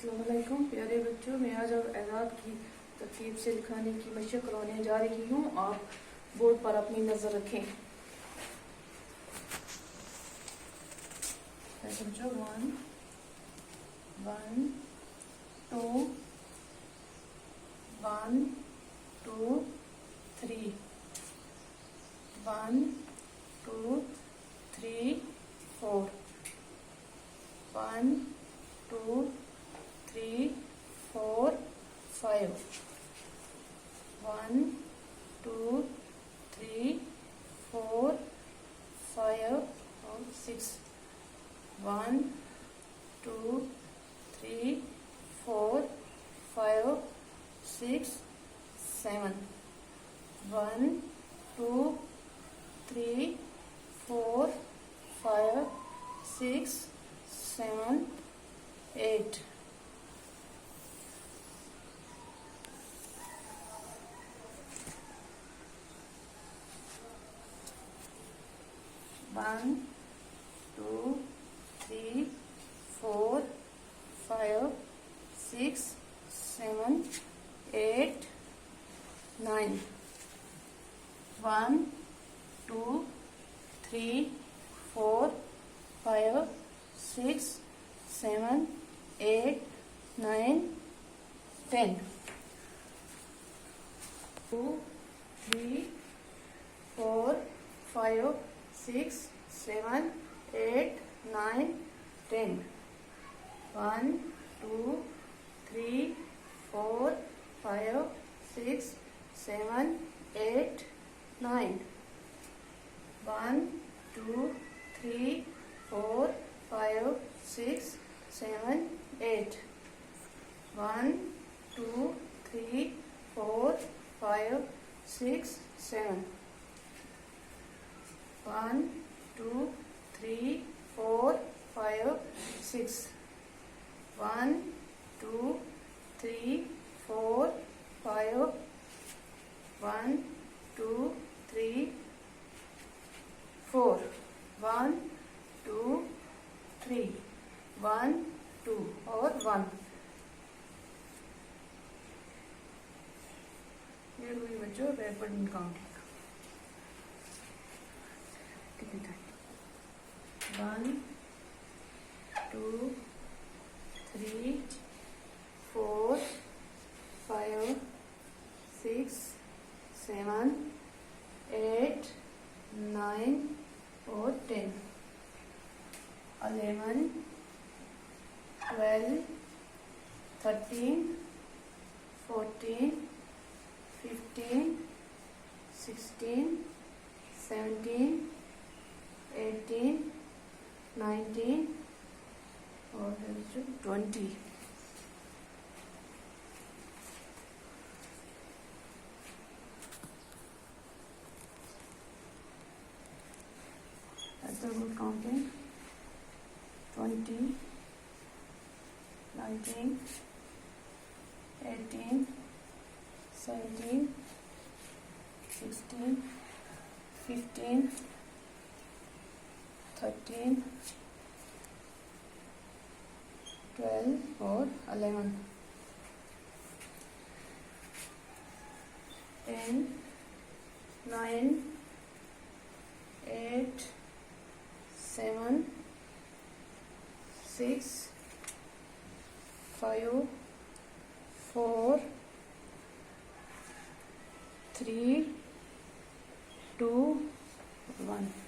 अस्सलामुअलैकुम प्यारे बच्चों, मैं आज एजाद की तरकीब से लिखाने की मशक करवाने जा रही हूँ। आप बोर्ड पर अपनी नज़र रखें। बच्चों 1 1 2 1 2 3 1 2 3 4 1 2 3 4 5 1 2 3 4 5 और 6 1 2 3 4 5 6 7 1 2 3 4 5 6 7 8 1 2 3 4 5 6 7 8 9 1 2 3 4 5 6 7 8 9 10 2 3 4 5 6 7 8 9 10 1 2 3 4 5 6 7 8 9 1 2 3 4 5 6 7 8 1 2 3 4 5 6 7 1 2 3 4 5 6 1 2 3 4 5 1 2 3 4 1 2 3 1 2 और 1। ये हुई बच्चों रैपिड काउंटिंग। कितनी टाइम 1 2 3 4 5 6 7 8 9 और 10 11 12 13 14 15 16 17 18 19 और 20। That's the good counting. 20 19 18 17 16 15 13 12 और 11 10 9 8 7 6 5 4 3 2 1।